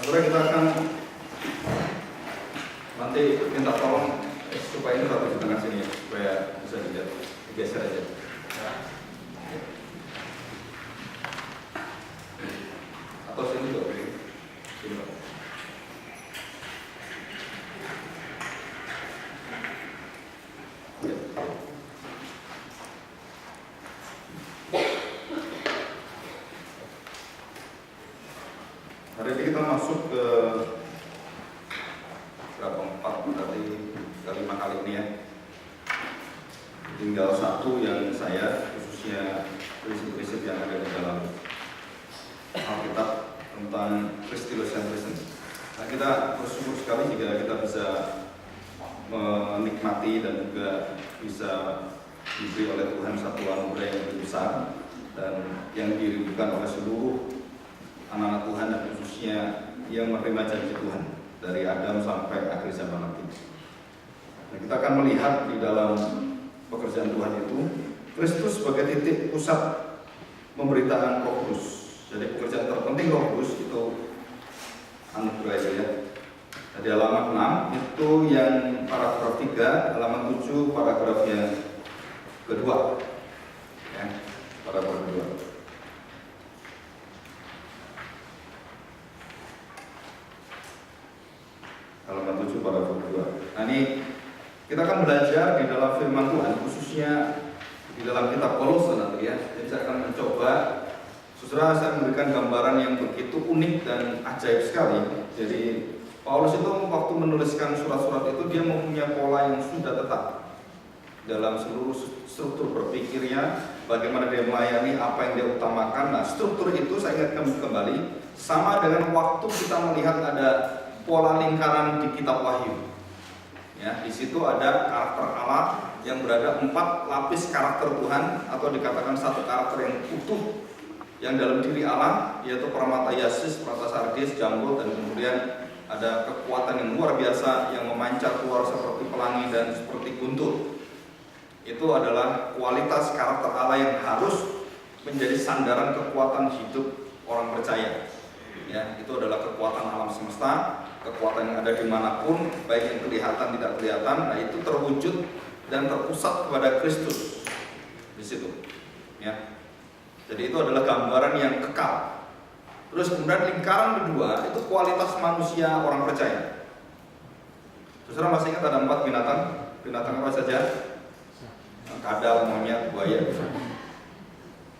Saudara, kita akan nanti minta tolong supaya ini rapi di tengah sini ya, supaya bisa dilihat, digeser aja. Atau sini juga, sini Pak. Hari ini kita masuk ke berapa, 4 berarti kelima kali ini ya. Tinggal satu yang saya khususnya prinsip-prinsip yang ada di dalam Alkitab tentang Christolocentrism. Nah, kita bersyukur sekali jika kita bisa menikmati dan juga bisa diberi oleh Tuhan satu anugerah yang lebih besar dan yang dirindukan oleh seluruh anak-anak Tuhan dan khususnya yang menerima janji Tuhan dari Adam sampai akhir zaman nanti. Nah, kita akan melihat di dalam pekerjaan Tuhan itu Kristus sebagai titik pusat pemberitaan Roh Kudus. Jadi pekerjaan terpenting Roh Kudus itu anugerah itu ya. Di halaman 6 itu yang paragraf 3, halaman 7 paragraf yang kedua. Ya, paragraf kedua. Halaman 7 paragraf 2. Nah, ini kita akan belajar di dalam firman Tuhan, khususnya di dalam kitab Kolose nanti ya. Jadi saya akan mencoba, saudara, saya memberikan gambaran yang begitu unik dan ajaib sekali. Jadi Paulus itu waktu menuliskan surat-surat itu dia mempunyai pola yang sudah tetap dalam seluruh struktur berpikirnya, bagaimana dia melayani, apa yang dia utamakan. Nah, struktur itu saya ingatkan kembali sama dengan waktu kita melihat ada pola lingkaran di kitab Wahyu. Ya, di situ ada karakter Allah yang berada 4 lapis karakter Tuhan, atau dikatakan satu karakter yang utuh yang dalam diri Allah, yaitu permata yasis, permata sardis, jambul, dan kemudian ada kekuatan yang luar biasa yang memancar keluar seperti pelangi dan seperti guntur. Itu adalah kualitas karakter Allah yang harus menjadi sandaran kekuatan hidup orang percaya. Ya, itu adalah kekuatan alam semesta, kekuatan yang ada dimanapun, baik yang kelihatan tidak kelihatan. Nah, itu terwujud dan terpusat kepada Kristus di situ. Ya, jadi itu adalah gambaran yang kekal. Terus kemudian lingkaran kedua itu kualitas manusia orang percaya. Saudara masih ingat ada 4 binatang? Binatang apa saja? Kadal, monyet, buaya.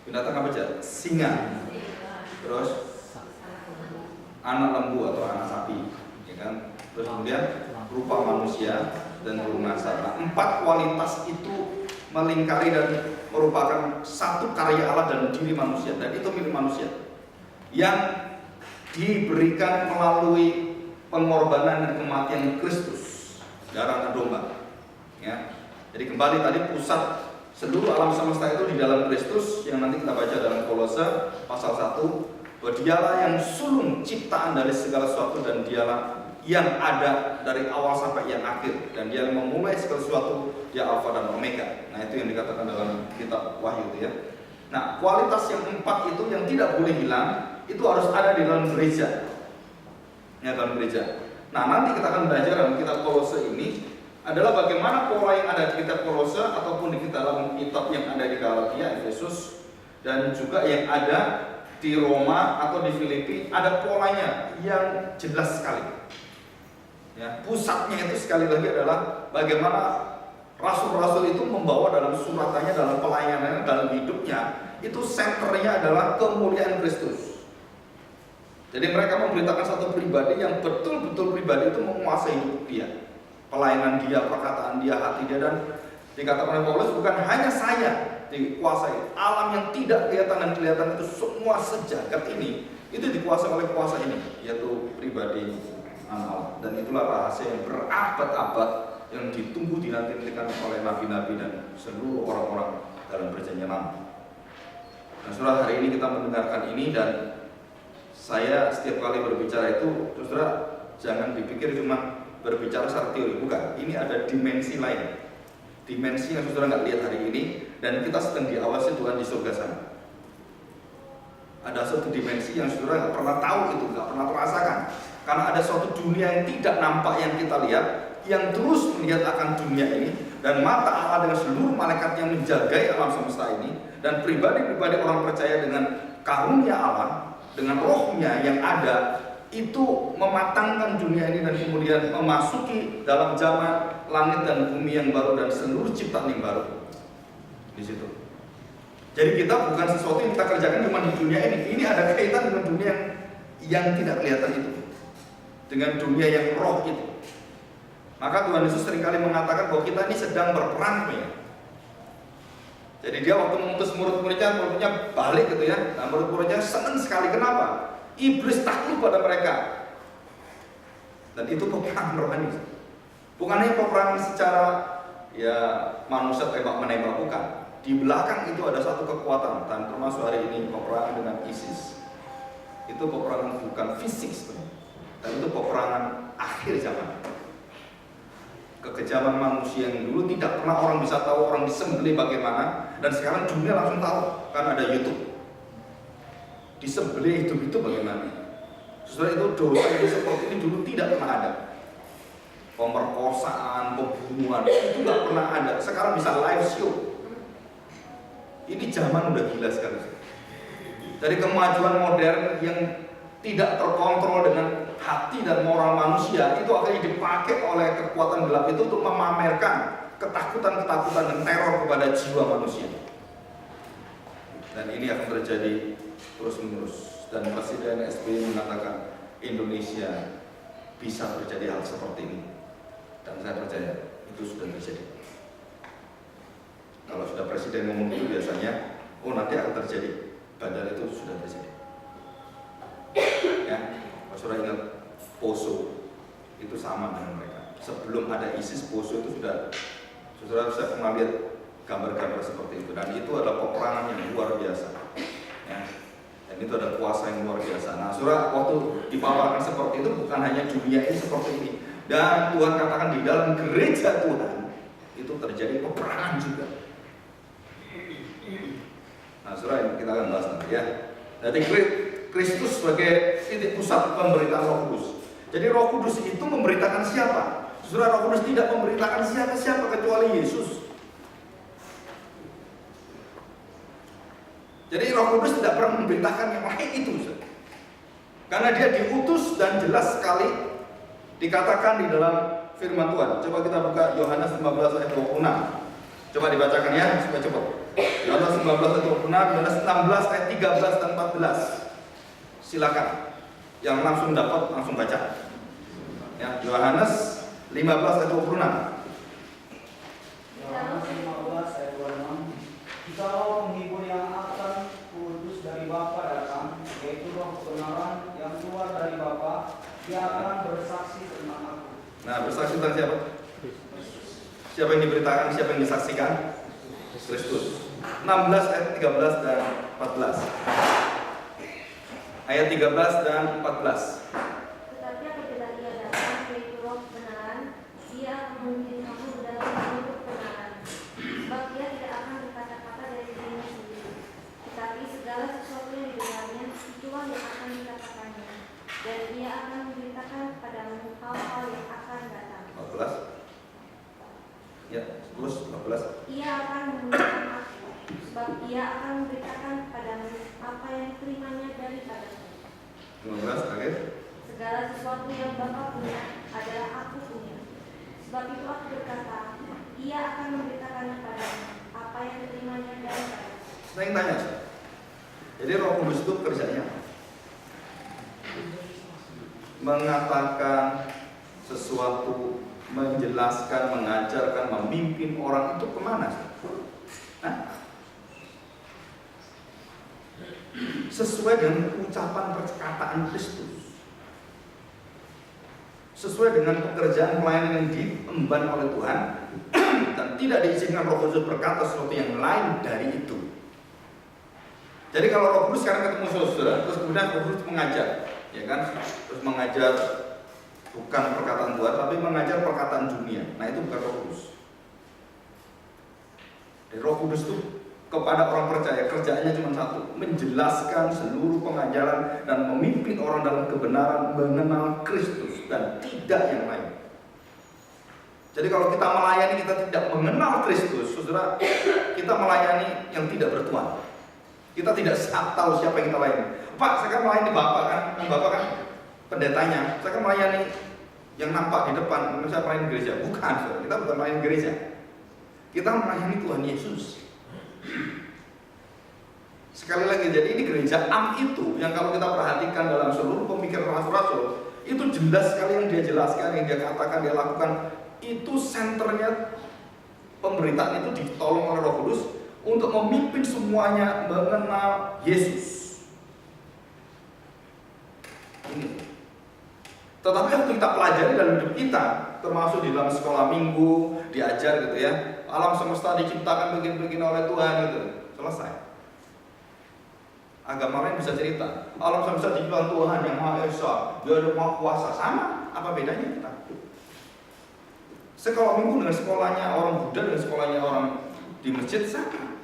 Binatang apa saja? Singa. Terus anak lembu atau anak sapi, ya kan? Terus kemudian rupa manusia dan burung nasar. Nah, 4 kualitas itu melingkari dan merupakan satu karya Allah dan diri manusia, dan itu milik manusia yang diberikan melalui pengorbanan dan kematian Kristus, darah anak domba. Ya. Jadi kembali tadi pusat seluruh alam semesta itu di dalam Kristus, yang nanti kita baca dalam Kolose pasal 1, bahwa dialah yang sulung ciptaan dari segala sesuatu, dan dialah yang ada dari awal sampai yang akhir, dan dia memulai segala sesuatu, dia Alfa dan Omega. Nah, itu yang dikatakan dalam kitab Wahyu itu ya. Nah, kualitas yang 4 itu yang tidak boleh hilang, itu harus ada di dalam gereja. Ya, dalam gereja. Nah, nanti kita akan belajar dalam kitab Kolose ini adalah bagaimana pola yang ada di kitab Kolose ataupun di dalam kitab yang ada di Galatia, Efesus, dan juga yang ada di Roma atau di Filipi, ada polanya yang jelas sekali. Ya, pusatnya itu sekali lagi adalah bagaimana rasul-rasul itu membawa dalam suratannya, dalam pelayanannya, dalam hidupnya, itu senternya adalah kemuliaan Kristus. Jadi mereka memberitakan satu pribadi yang betul-betul pribadi itu menguasai hidup dia, pelayanan dia, perkataan dia, hati dia, dan dikatakan oleh Paulus, bukan hanya saya dikuasai, alam yang tidak kelihatan dan kelihatan itu semua sejagat ini itu dikuasai oleh kuasa ini, yaitu pribadi Allah. Dan itulah rahasia yang berabad-abad yang ditunggu dinantikan oleh nabi-nabi dan seluruh orang-orang dalam perjanjian lama. Nah, saudara, hari ini kita mendengarkan ini, dan saya setiap kali berbicara itu, saudara, jangan dipikir cuma berbicara secara teori, bukan. Ini ada dimensi lain, dimensi yang saudara nggak lihat hari ini, dan kita sedang diawasi Tuhan di surga sana. Ada satu dimensi yang saudara nggak pernah tahu, itu nggak pernah terasakan. ada suatu dunia yang tidak nampak yang kita lihat, yang terus melihat akan dunia ini, dan mata Allah dengan seluruh malaikat yang menjagai alam semesta ini, dan pribadi-pribadi orang percaya dengan karunia Allah, dengan rohnya yang ada, itu mematangkan dunia ini dan kemudian memasuki dalam zaman langit dan bumi yang baru dan seluruh ciptaan yang baru di situ. Jadi kita bukan sesuatu yang kita kerjakan cuma di dunia ini. Ini ada kaitan dengan dunia yang tidak kelihatan itu, dengan dunia yang roh itu. Maka Tuhan Yesus seringkali mengatakan bahwa kita ini sedang berperang ya. Jadi dia waktu mengutus murid-muridnya balik gitu ya. Nah, murid-muridnya senang sekali. Kenapa? Iblis takut pada mereka. Dan itu peperangan rohani. Bukan hanya peperangan secara ya manusia tembak-menembak, bukan. Di belakang itu ada satu kekuatan, dan termasuk hari ini peperangan dengan ISIS. Itu peperangan bukan fisik sebenarnya, dan itu peperangan akhir zaman. Kekejaman manusia yang dulu tidak pernah orang bisa tahu orang disembelih bagaimana, dan sekarang dunia langsung tahu karena ada YouTube. Disembelih hidup itu bagaimana? Setelah itu dosa yang seperti ini dulu tidak pernah ada. Pemerkosaan, pembunuhan itu nggak pernah ada. Sekarang bisa live show. Ini zaman udah gila sekali. Dari kemajuan modern yang tidak terkontrol dengan hati dan moral manusia, itu akhirnya dipakai oleh kekuatan gelap itu untuk memamerkan ketakutan-ketakutan dan teror kepada jiwa manusia. Dan ini akan terjadi terus-menerus. Dan Presiden SBY mengatakan Indonesia bisa terjadi hal seperti ini. Dan saya percaya itu sudah terjadi. Kalau sudah presiden ngomong itu biasanya, oh nanti akan terjadi. Padahal itu sudah terjadi. Ya, saudara ingat Poso itu sama dengan mereka. Sebelum ada ISIS, Poso itu sudah, saudara saya pernah lihat gambar-gambar seperti itu. Dan itu adalah peperangan yang luar biasa. Ya. Dan itu ada kuasa yang luar biasa. Nah, saudara waktu dipaparkan seperti itu bukan hanya dunia ini seperti ini. Dan Tuhan katakan di dalam gereja Tuhan itu terjadi peperangan juga. Nah, saudara kita akan bahas nanti ya. Jadi Kristus sebagai titik pusat pemberitaan Roh Kudus. Jadi Roh Kudus itu memberitakan siapa? Saudara, Roh Kudus tidak memberitakan siapa-siapa kecuali Yesus. Jadi Roh Kudus tidak pernah memberitakan yang lain itu, saudara. Karena dia diutus dan jelas sekali dikatakan di dalam firman Tuhan. Coba kita buka Yohanes 15 ayat 26. Coba dibacakan ya, supaya cepat. Yohanes 15 ayat 26, Yohanes 16 ayat 13 dan 14. Silakan. Yang langsung dapat langsung baca. Ya, Yohanes 15 ayat 26. Yohanes 15 ayat 26. Jikalau penghibur yang akan kuutus dari Bapa datang, yaitu Roh kebenaran yang keluar dari Bapa, dia akan bersaksi tentang aku. Nah, bersaksi tentang siapa? Siapa yang diberitakan, siapa yang disaksikan? Kristus. 16 ayat 13 dan 14. Ayat 13 dan 14. Tetapi apabila ia datang, yaitu Roh kebenaran, dia akan memimpin kamu ke dalam seluruh kebenaran. Sebab dia tidak akan berkata-kata dari dirinya sendiri, tetapi segala sesuatu yang didengarnya, itulah yang akan dikatakannya. Dan ia akan memberitakan kepadamu hal-hal yang akan datang. 14. Ya, terus 14. Ia akan memberitakan aku, sebab ia akan memberitakan kepadamu apa yang diterimanya daripadaku. 15 akhir. Segala sesuatu yang Bapa punya adalah aku punya. Sebab itu aku berkata, ia akan memberitakannya padamu apa yang diterimanya daripadaku. Saya ingin tanya, jadi Roh Kudus itu kerjanya mengatakan sesuatu, menjelaskan, mengajarkan, memimpin orang itu kemana? Hah? Sesuai dengan ucapan perkataan Kristus, sesuai dengan pekerjaan pelayanan yang diemban oleh Tuhan, dan tidak diizinkan Roh Kudus berkata sesuatu yang lain dari itu. Jadi kalau Roh Kudus sekarang ketemu saudara, terus kemudian Roh Kudus mengajar, ya kan? Terus mengajar bukan perkataan Tuhan, tapi mengajar perkataan dunia. Nah, itu bukan Roh Kudus. Jadi Roh Kudus itu kepada orang percaya kerjaannya cuma satu, menjelaskan seluruh pengajaran dan memimpin orang dalam kebenaran mengenal Kristus dan tidak yang lain. Jadi kalau kita melayani kita tidak mengenal Kristus, saudara, kita melayani yang tidak bertuan. Kita tidak tahu siapa yang kita layani. Pak, saya kan melayani Bapak kan, Bapak kan pendetanya. Saya kan melayani yang nampak di depan, saya melayani gereja. Bukan, saudara. Kita bukan melayani gereja. Kita melayani Tuhan Yesus. Sekali lagi, jadi ini gereja am itu yang kalau kita perhatikan dalam seluruh pemikiran rasul-rasul, itu jelas sekali yang dia jelaskan, yang dia katakan, dia lakukan. Itu senternya pemberitaan itu ditolong oleh Roh Kudus untuk memimpin semuanya mengenal Yesus. Ini. Tetapi waktu kita pelajari dalam hidup kita, termasuk di dalam sekolah minggu, diajar gitu ya, alam semesta diciptakan begini-begini oleh Tuhan gitu, selesai. Agama lain bisa cerita, alam semesta diciptakan Tuhan yang Maha Esa, Dia ada Maha Kuasa, sama, apa bedanya kita? Sekolah minggu dengan sekolahnya orang Buddha dan sekolahnya orang di masjid sama.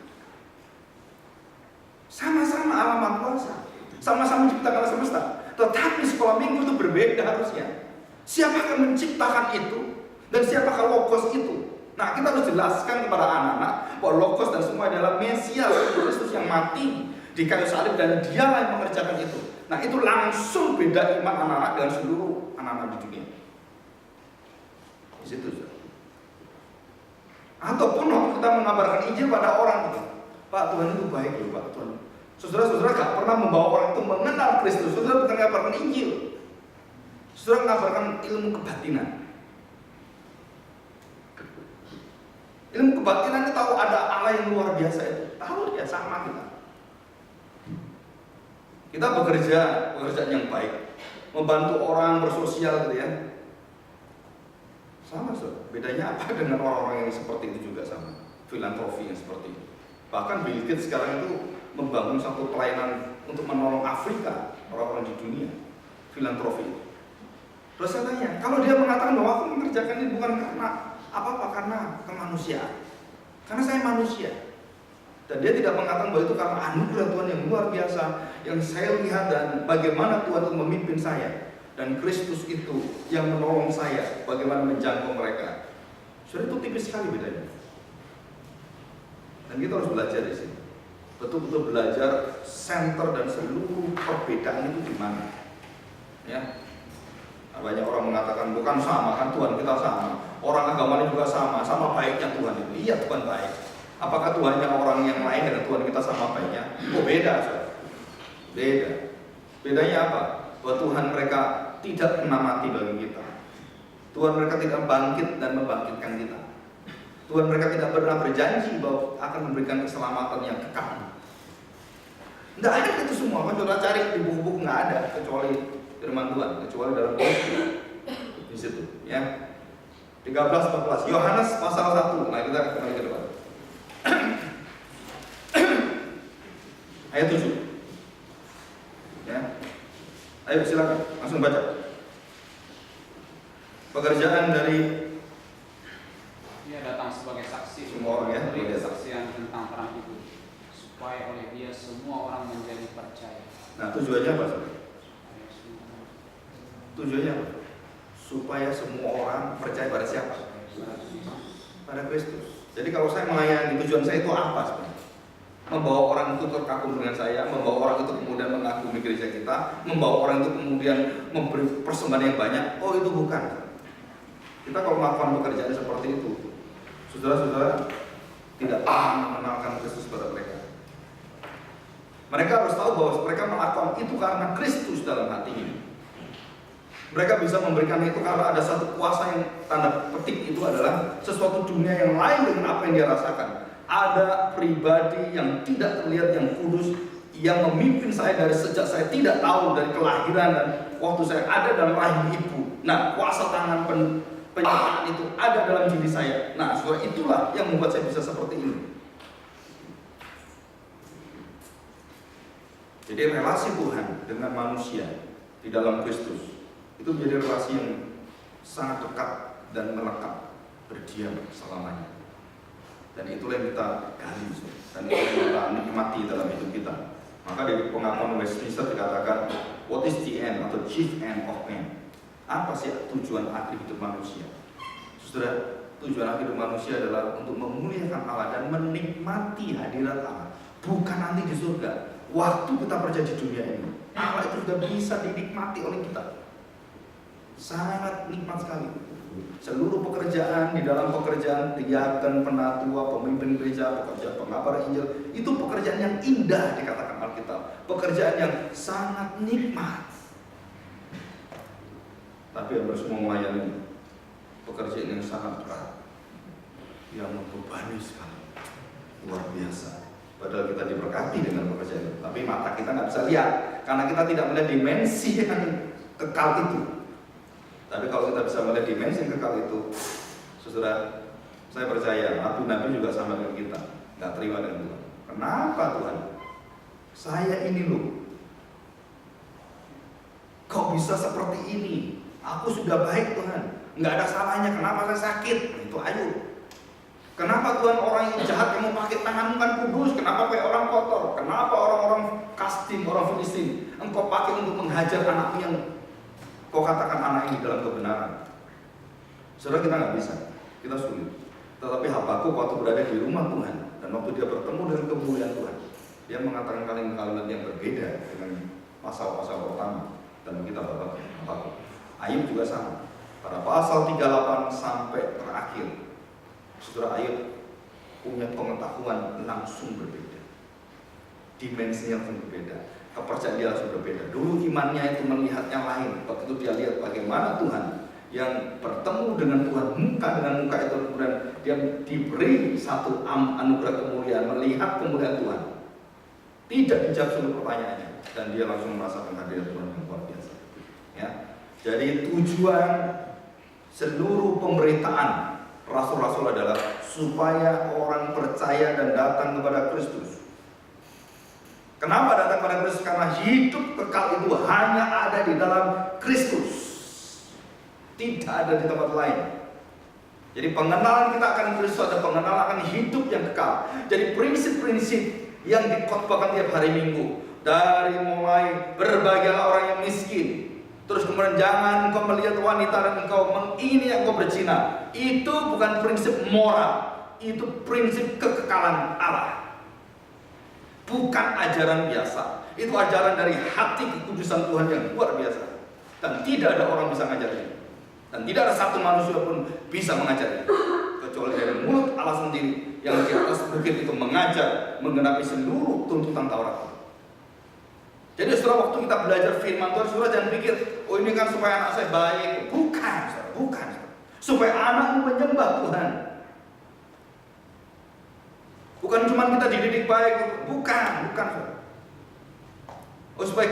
Sama-sama alam Maha Kuasa, sama-sama menciptakan alam semesta. Tetapi sekolah minggu itu berbeda harusnya. Siapa yang menciptakan itu dan siapakah Logos itu? Nah, kita harus jelaskan kepada anak-anak bahwa Logos dan semua adalah Mesias Kristus yang mati di kayu salib dan dialah yang mengerjakan itu. Nah, itu langsung beda iman anak-anak dengan seluruh anak-anak di dunia. Di situ. Ataupun kita mengabarkan Injil pada orang gitu. Pak, Tuhan itu baik loh, Pak Tuhan. Saudara-saudara gak pernah membawa orang itu mengenal Kristus. Saudara bukan mengabarkan Injil. Saudara mengabarkan ilmu kebatinan. Ilmu kebatinan itu tahu ada Allah yang luar biasa itu. Tahu dia sama kita. Kita bekerja, pekerjaan yang baik, membantu orang bersosial gitu ya. Sama, saudara. Bedanya apa dengan orang-orang yang seperti itu juga sama. Filantropi yang seperti itu. Bahkan Bill Gates sekarang itu membangun satu pelayanan untuk menolong Afrika, orang-orang di dunia. Filantropi. Terus saya tanya, kalau dia mengatakan bahwa aku mengerjakan ini bukan karena apa-apa, karena kemanusiaan. Karena saya manusia. Dan dia tidak mengatakan bahwa itu karena anugerah Tuhan yang luar biasa yang saya lihat dan bagaimana Tuhan itu memimpin saya dan Kristus itu yang menolong saya bagaimana menjangkau mereka. Sudah itu tipis sekali bedanya. Dan kita harus belajar di sini. Betul-betul belajar center dan seluruh perbedaan itu di mana. Ya. Banyak orang mengatakan bukan sama kan Tuhan kita sama. Orang agamanya juga sama baiknya Tuhan itu. Iya, Tuhan baik. Apakah Tuhannya orang yang lain dengan Tuhan kita sama baiknya? Oh, beda, saudara. Beda. Bedanya apa? Bahwa Tuhan mereka tidak pernah mati bagi kita. Tuhan mereka tidak bangkit dan membangkitkan kita. Tuhan mereka tidak pernah berjanji bahwa akan memberikan keselamatan yang kekal. Tidak ada itu semua. Kalau saudara cari di buku-buku nggak ada kecuali firman Tuhan, kecuali dalam Injil. Di situ, ya. 13-14 Yohanes pasal 1. Nah, kita kembali ke depan. Ayat 7. Ya. Ayo silakan langsung baca. Pekerjaan dari dia datang sebagai saksi semua orang ya, memberi kesaksian tentang terang itu supaya oleh dia semua orang menjadi percaya. Nah, tujuannya apa, saudara? Tujuannya apa? Supaya semua orang percaya pada siapa? Pada Kristus. Jadi kalau saya melayani, tujuan saya itu apa sebenarnya? Membawa orang itu terkagum dengan saya, membawa orang itu kemudian mengagumi gereja kita, membawa orang itu kemudian memberi persembahan yang banyak. Oh, itu bukan. Kita kalau melakukan pekerjaan seperti itu, saudara-saudara tidak pernah mengenalkan Kristus pada mereka. Mereka harus tahu bahwa mereka melakukan itu karena Kristus dalam hatinya. Mereka bisa memberikan itu karena ada satu kuasa yang tanda petik itu adalah sesuatu dunia yang lain dengan apa yang dia rasakan. Ada pribadi yang tidak terlihat yang kudus yang memimpin saya dari sejak saya tidak tahu dari kelahiran dan waktu saya ada dalam rahim ibu. Nah, kuasa tangan penyertaan itu ada dalam diri saya. Nah, saudara, itulah yang membuat saya bisa seperti ini. Jadi relasi Tuhan dengan manusia di dalam Kristus itu menjadi relasi yang sangat dekat dan melekat, berdiam selamanya. Dan itulah yang kita gali, dan itu yang kita nikmati dalam hidup kita. Maka di pengakuan Westminster dikatakan, what is the end atau chief end of man? Apa sih tujuan akhir hidup manusia? Saudara, tujuan akhir hidup manusia adalah untuk memuliakan Allah dan menikmati hadirat Allah. Bukan nanti di surga. Waktu kita berada di dunia ini, Allah itu sudah bisa dinikmati oleh kita. Sangat nikmat sekali. Seluruh pekerjaan, di dalam pekerjaan diaken, penatua, pemimpin gereja, pekerjaan pengabar Injil, itu pekerjaan yang indah dikatakan Alkitab. Pekerjaan yang sangat nikmat. Tapi harus melayani pekerjaan yang sangat berat, yang membebani sekali, luar biasa. Padahal kita diberkati dengan pekerjaan itu, tapi mata kita nggak bisa lihat karena kita tidak melihat dimensi yang kekal itu. Tapi kalau kita bisa melihat dimensi yang kekal itu, saudara, saya percaya nabi-nabi juga sama dengan kita, nggak terima dengan Tuhan. Kenapa Tuhan? Saya ini loh, kok bisa seperti ini? Aku sudah baik Tuhan, nggak ada salahnya. Kenapa saya sakit? Itu ayo. Kenapa Tuhan orang yang jahat kamu pakai tanganmu kan kudus? Kenapa pakai orang kotor? Kenapa orang-orang Kastim, orang Filistin engkau pakai untuk menghajar anakmu yang kau katakan anak ini dalam kebenaran? Saudara, kita nggak bisa, kita sulit. Tetapi Habakuk waktu berada di rumah Tuhan dan waktu dia bertemu dengan kemuliaan Tuhan, dia mengatakan kalimat-kalimat yang berbeda dengan pasal-pasal pertama dan kita Habakuk. Ayub juga sama. Pada pasal 38 sampai terakhir, saudara, Ayub punya pengetahuan langsung berbeda, dimensinya langsung berbeda, kepercayaan dia langsung berbeda. Dulu imannya itu melihat yang lain. Waktu dia lihat bagaimana Tuhan yang bertemu dengan Tuhan muka dengan muka itu, kemudian dia diberi satu anugerah kemuliaan, melihat kemuliaan Tuhan. Tidak dijawab seluruh pertanyaannya, dan dia langsung merasakan hadirat Tuhan yang luar biasa. Ya, jadi tujuan seluruh pemberitaan rasul-rasul adalah supaya orang percaya dan datang kepada Kristus. Kenapa datang kepada Kristus? Karena hidup kekal itu hanya ada di dalam Kristus, tidak ada di tempat lain. Jadi pengenalan kita akan Kristus ada pengenalan akan hidup yang kekal. Jadi prinsip-prinsip yang dikhotbahkan tiap hari Minggu, dari mulai berbahagialah orang yang miskin, terus kemudian jangan engkau melihat wanita dan engkau mengingini yang engkau berzina. Itu bukan prinsip moral, itu prinsip kekekalan Allah. Bukan ajaran biasa, itu ajaran dari hati kekudusan Tuhan yang luar biasa. Dan tidak ada orang bisa mengajarnya. Dan tidak ada satu manusia pun bisa mengajarnya, kecuali dari mulut Allah sendiri yang di atas bukit itu mengajar, menggenapi seluruh tuntutan Taurat. Jadi saudara, waktu kita belajar firman Tuhan, saudara jangan pikir, oh ini kan supaya anak saya baik. Bukan, saudara, bukan. Supaya anakmu menyembah Tuhan. Bukan cuma kita dididik baik, bukan, saudara. Oh supaya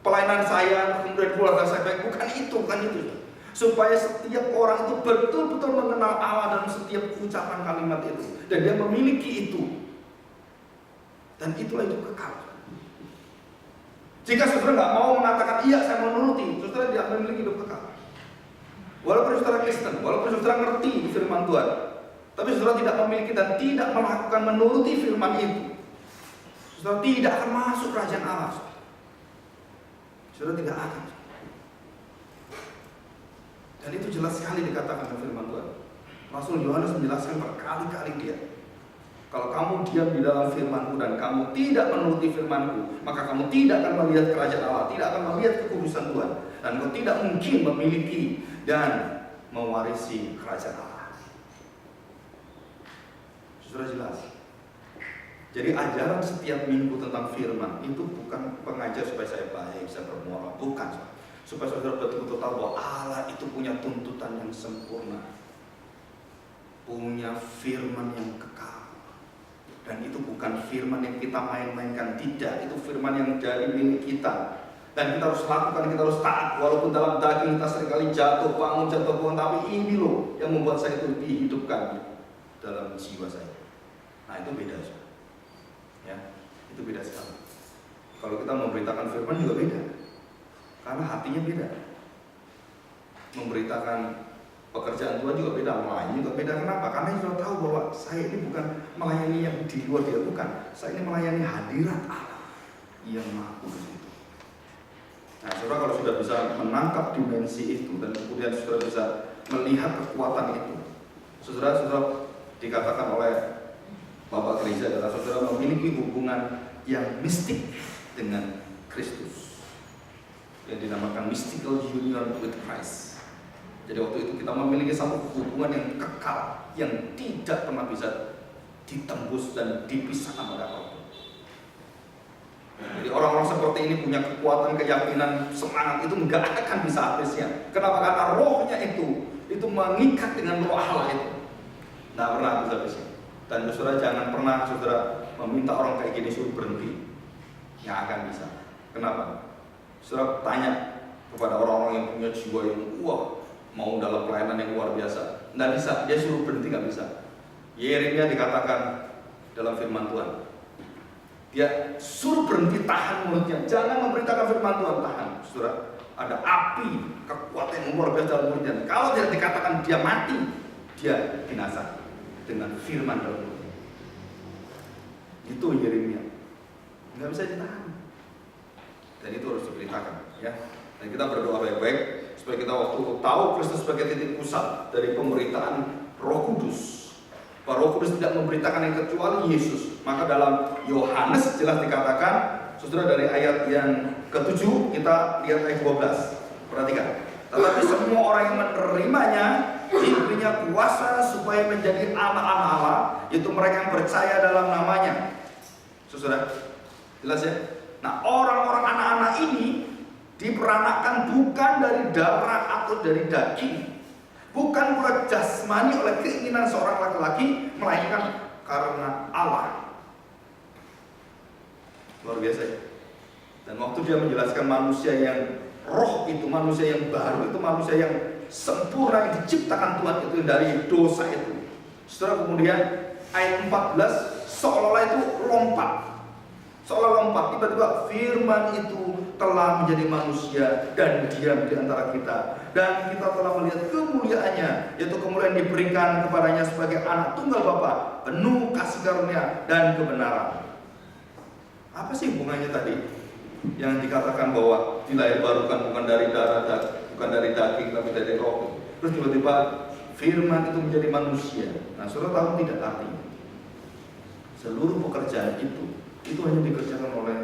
pelayanan saya, kemudian keluarga saya baik, bukan itu, saudara. Supaya setiap orang itu betul-betul mengenal Allah dalam setiap ucapan kalimat itu, dan dia memiliki itu. Dan itulah itu kekal. Jika saudara nggak mau mengatakan iya saya menuruti, saudara tidak memiliki hidup kekal. Walaupun saudara Kristen, walaupun saudara ngerti firman Tuhan, tapi saudara tidak memiliki dan tidak melakukan menuruti firman itu, saudara tidak akan masuk kerajaan Allah. Saudara tidak akan. Dan itu jelas sekali dikatakan dalam firman Tuhan. Rasul Yohanes menjelaskan berkali-kali dia, kalau kamu diam di dalam firman-Ku dan kamu tidak menuruti firman-Ku, maka kamu tidak akan melihat kerajaan Allah, tidak akan melihat kekudusan Tuhan, dan kau tidak mungkin memiliki dan mewarisi kerajaan Allah. Sudah jelas. Jadi ajaran setiap minggu tentang firman itu bukan pengajar supaya saya baik, saya bermoral, bukan. Supaya saudara betul-betul tahu bahwa Allah itu punya tuntutan yang sempurna, punya firman yang kekal. Dan itu bukan firman yang kita main-mainkan, tidak. Itu firman yang dari milik kita. Dan kita harus lakukan, kita harus taat. Walaupun dalam daging kita seringkali jatuh bangun, tapi ini loh yang membuat saya itu dihidupkan dalam jiwa saya. Nah itu beda. Ya, itu beda sekali. Kalau kita memberitakan firman juga beda. Karena hatinya beda. Memberitakan Pekerjaan Tuhan juga beda, melayani juga beda. Kenapa? Karena sudah tahu bahwa saya ini bukan melayani yang di luar dia, bukan. Saya ini melayani hadirat Allah yang Maha Kudus itu. Nah, saudara kalau sudah bisa menangkap dimensi itu dan kemudian saudara bisa melihat kekuatan itu, saudara dikatakan oleh Bapak Gereja adalah saudara memiliki hubungan yang mistik dengan Kristus, yang dinamakan mystical union with Christ. Jadi waktu itu kita memiliki satu hubungan yang kekal, yang tidak pernah bisa ditembus dan dipisahkan oleh apapun. Jadi orang-orang seperti ini punya kekuatan, keyakinan, semangat itu nggak akan bisa habisnya. Kenapa? Karena rohnya itu mengikat dengan roh Allah itu. Nggak pernah bisa habisnya. Dan saudara jangan pernah saudara meminta orang kayak gini suruh berhenti. Nggak akan bisa. Kenapa? Saudara tanya kepada orang-orang yang punya jiwa yang mau dalam pelayanan yang luar biasa. Nggak bisa. Dia suruh berhenti nggak bisa. Yeremia dikatakan dalam firman Tuhan. Dia suruh berhenti, tahan mulutnya, jangan memberitakan firman Tuhan, tahan. Saudara, ada api kekuatan yang luar biasa dalam mulutnya. Kalau tidak dikatakan dia mati, dia binasa dengan firman dalam mulutnya. Itu Yeremia, nggak bisa ditahan. Dan itu harus diberitakan, ya. Dan kita berdoa baik-baik supaya kita waktu tahu Kristus sebagai titik pusat dari pemberitaan Roh Kudus. Roh Kudus tidak memberitakan yang kecuali Yesus. Maka dalam Yohanes jelas dikatakan, saudara, dari ayat yang ke-7 kita lihat ayat 12. Perhatikan. Tetapi semua orang yang menerimanya diberinya kuasa supaya menjadi anak-anak Allah, yaitu mereka yang percaya dalam namanya. Saudara, jelas ya? Nah, orang-orang anak-anak ini diperanakan bukan dari darah atau dari daging, bukan pula jasmani oleh keinginan seorang laki-laki, melainkan karena Allah. Luar biasa ya. Dan waktu dia menjelaskan manusia yang roh itu, manusia yang baru itu, manusia yang sempurna yang diciptakan Tuhan itu dari dosa itu. Setelah kemudian ayat 14 seolah-olah itu lompat. Tiba-tiba firman itu telah menjadi manusia dan diam di antara kita, dan kita telah melihat kemuliaannya, yaitu kemuliaan diberikan kepadanya sebagai anak tunggal Bapa, penuh kasih karunia dan kebenaran. Apa sih hubungannya tadi yang dikatakan bahwa dilahirbarukan bukan dari darah, bukan dari daging, tapi dari roh? Terus tiba-tiba firman itu menjadi manusia. Nah, saudara tahu tidak artinya? Seluruh pekerjaan itu hanya dikerjakan oleh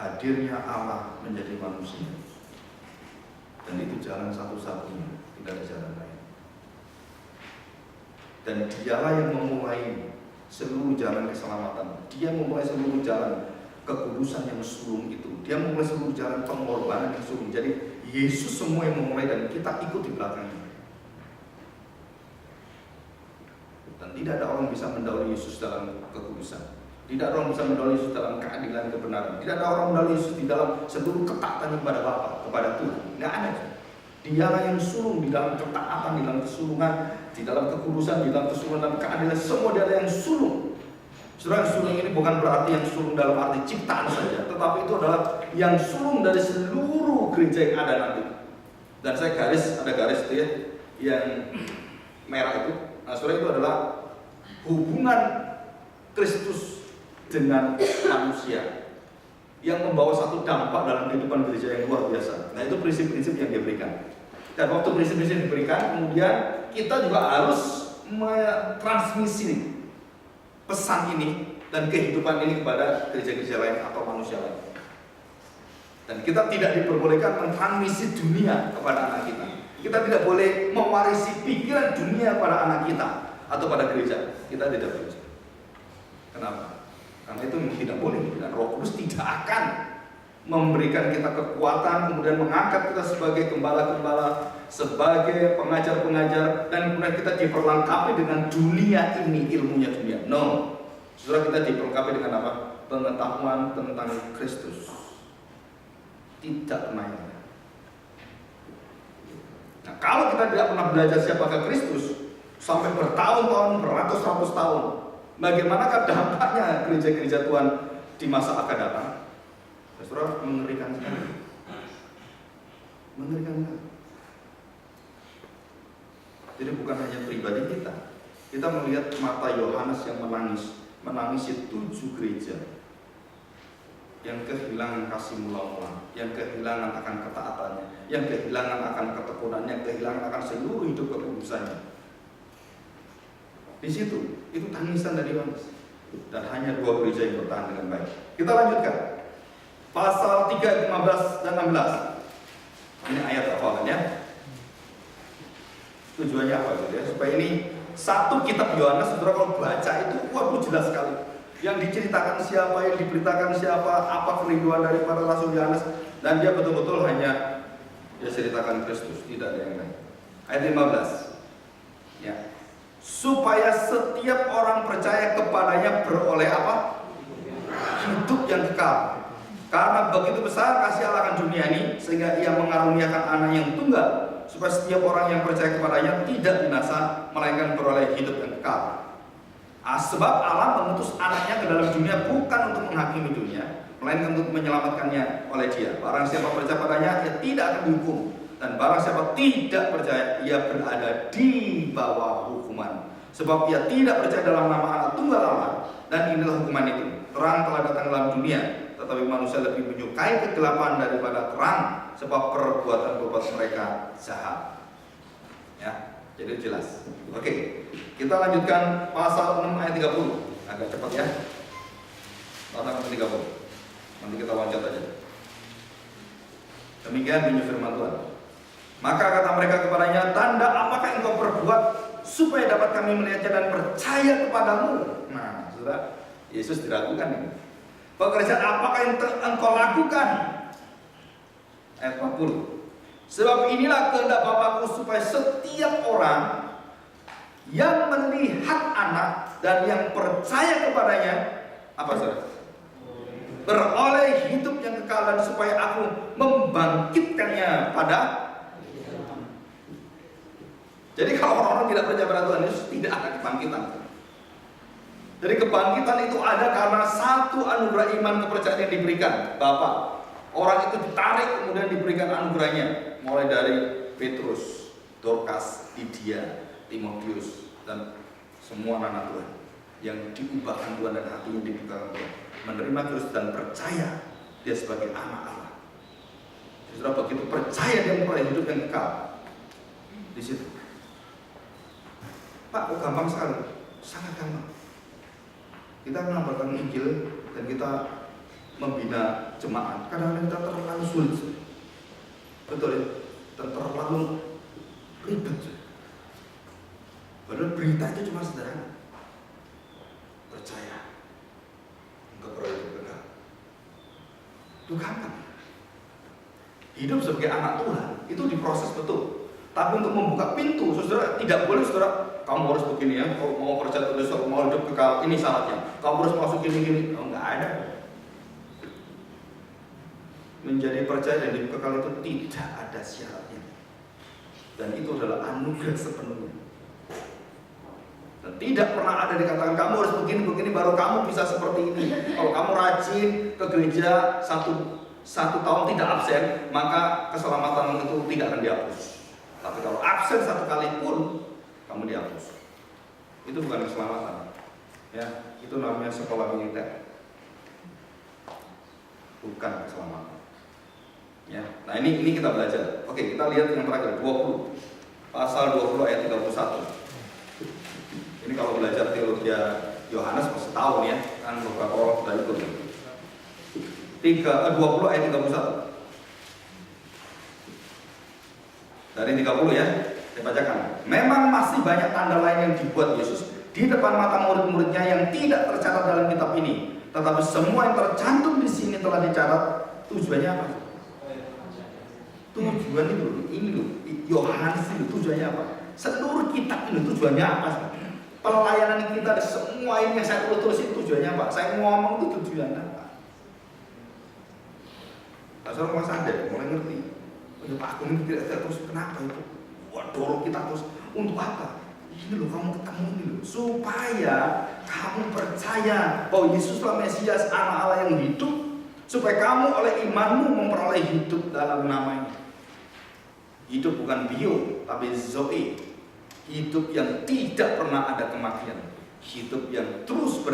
hadirnya Allah menjadi manusia. Dan itu jalan satu-satunya, tidak ada jalan lain. Dan dialah yang memulai seluruh jalan keselamatan. Dia memulai seluruh jalan kekudusan yang sulung itu. Dia memulai seluruh jalan pengorbanan yang sulung. Jadi Yesus semua yang memulai dan kita ikut di belakangnya. Dan tidak ada orang bisa mendahului Yesus dalam kekudusan. Tidak ada orang bisa mendahului Yesus dalam keadilan kebenaran. Tidak ada orang mendahului Yesus di dalam seluruh ketaatan kepada Bapa, kepada Tuhan. Tidak ada. Dialah yang sulung di dalam ketaatan, di dalam kesulungan, di dalam kekudusan, di dalam kesulungan dan keadilan. Semua dia yang sulung. Saudara, sulung ini bukan berarti yang sulung dalam arti ciptaan saja, tetapi itu adalah yang sulung dari seluruh gereja yang ada nanti. Dan saya ada garis itu ya, yang merah itu. Nah, saudara, itu adalah hubungan Kristus dengan manusia yang membawa satu dampak dalam kehidupan gereja yang luar biasa. Nah, itu prinsip-prinsip yang diberikan. Dan waktu prinsip-prinsip diberikan, kemudian kita juga harus mentransmisi pesan ini dan kehidupan ini kepada gereja-gereja lain atau manusia lain. Dan kita tidak diperbolehkan mentransmisi dunia kepada anak kita. Kita tidak boleh mewarisi pikiran dunia pada anak kita atau pada gereja. Kita tidak boleh. Kenapa? Karena itu tidak boleh. Dan Roh Kudus tidak akan memberikan kita kekuatan, kemudian mengangkat kita sebagai gembala-gembala, sebagai pengajar-pengajar, dan kemudian kita diperlengkapi dengan dunia ini, ilmunya dunia. No. Saudara, kita diperlengkapi dengan apa? Pengetahuan tentang Kristus. Tidak pernah yang ada. Nah, kalau kita tidak pernah belajar siapakah Kristus sampai bertahun-tahun, beratus-ratus tahun, bagaimanakah dampaknya gereja-gereja Tuhan di masa akan datang? Saudara, mengerikan sekali. Mengerikan sekali. Jadi bukan hanya pribadi kita. Kita melihat mata Yohanes yang menangisi 7 gereja yang kehilangan kasih mula-mula, yang kehilangan akan ketaatannya, yang kehilangan akan ketekunannya, kehilangan akan seluruh hidup kekudusannya. Di situ, itu tangisan dari Yohanes. Dan hanya 2 gereja yang bertahan dengan baik. Kita lanjutkan. Pasal 3, 15 dan 16. Ini ayat hafalan ya. Tujuannya apa gitu ya? Supaya ini satu kitab Yohanes, saudara kalau baca itu, waduh jelas sekali. Yang diceritakan siapa, yang diberitakan siapa, apa kerinduan daripada Rasul Yohanes, dan dia betul-betul hanya dia ceritakan Kristus, tidak ada yang lain. Ayat 15. Ya. Supaya setiap orang percaya kepadanya beroleh apa? Hidup yang kekal. Karena begitu besar kasih Allah akan dunia ini, sehingga ia mengaruniakan anak yang tunggal, supaya setiap orang yang percaya kepadanya tidak binasa, melainkan beroleh hidup yang kekal. Sebab Allah mengutus anaknya ke dalam dunia bukan untuk menghakimi dunia, melainkan untuk menyelamatkannya oleh Dia. Barang siapa percaya padanya, ia tidak akan dihukum. Dan barang siapa tidak percaya, ia berada di bawah hukuman. Sebab ia tidak percaya dalam nama anak tunggal Allah. Dan inilah hukuman itu. Terang telah datang dalam dunia, tetapi manusia lebih menyukai kegelapan daripada terang, sebab perbuatan-perbuatan mereka jahat. Ya, jadi jelas. Oke, kita lanjutkan pasal 6 ayat 30. Agak cepat ya. Pasal 6 ayat 30. Nanti kita loncat aja. Demikian bunyi firman Tuhan. Maka kata mereka kepadanya, tanda apakah engkau perbuat supaya dapat kami melihatnya dan percaya kepadamu? Nah, saudara, Yesus diragukan ini. Pekerjaan apakah yang engkau lakukan? Ayat 40. Sebab inilah kehendak Bapakku, supaya setiap orang yang melihat anak dan yang percaya kepadanya, apa saudara? Beroleh hidup yang kekal, dan supaya aku membangkitkannya pada. Jadi kalau orang-orang tidak percaya pada Tuhan Yesus, tidak ada kebangkitan. Jadi kebangkitan itu ada karena satu anugerah iman kepercayaan yang diberikan Bapa. Orang itu ditarik kemudian diberikan anugerahnya, mulai dari Petrus, Dorcas, Lydia, Timotius, dan semua anak Tuhan yang diubahkan Tuhan dan hatinya dibukakan Tuhan, menerima Kristus dan percaya dia sebagai anak Allah. Saudara, begitu percaya dia memperoleh hidup yang kekal. Di situ. Pak, kok gampang sekali? Sangat gampang. Kita mengabarkan Injil dan kita membina jemaat. Kadang-kadang kita terlalu sulit. Betul ya? Terlalu ribet. Padahal berita itu cuma sederhana. Percaya. Engkau beroleh hidup kekal. Itu gampang. Hidup sebagai anak Tuhan itu diproses betul. Tapi untuk membuka pintu, saudara, tidak boleh saudara, kamu harus begini ya, kalau mau percaya terus, mau hidup kekal, ini syaratnya. Kamu harus masuk gini-gini. Oh, enggak ada. Menjadi percaya dan hidup kekal itu tidak ada syaratnya. Dan itu adalah anugerah sepenuhnya. Dan tidak pernah ada dikatakan kamu harus begini-begini baru kamu bisa seperti ini. Kalau kamu rajin ke gereja satu tahun tidak absen, maka keselamatan itu tidak akan dihapus. Tapi kalau absen satu kali pun kamu dihapus. Itu bukan keselamatan. Ya, itu namanya sekolah militer. Bukan keselamatan. Ya. Nah, ini kita belajar. Oke, kita lihat yang terakhir 20. Pasal 20 ayat 31. Ini kalau belajar teologi Yohanes pasti tahu ya, kan beberapa orang sudah ikut. 20 ayat 31. Dari 30 ya, saya bacakan. Memang masih banyak tanda lain yang dibuat Yesus di depan mata murid-muridnya yang tidak tercatat dalam kitab ini. Tetapi semua yang tercantum di sini telah dicatat. Tujuannya apa? Tujuan itu, ini loh, Yohanes itu tujuannya apa? Seluruh kitab ini tujuannya apa? Pelayanan kita, semua ini yang saya tulis itu tujuannya apa? Saya ngomong itu tujuannya apa? Asal mas sadar, mulai ngerti. Ya Pak Agung ini tidak terus, kenapa itu? Wah, dorong kita terus, untuk apa? Ini loh, kamu ketemu ini loh, supaya kamu percaya bahwa Yesuslah Mesias, anak Allah yang hidup, supaya kamu oleh imanmu memperoleh hidup dalam namanya. Hidup bukan bio, tapi zoe. hidup yang tidak pernah ada kematian, hidup yang terus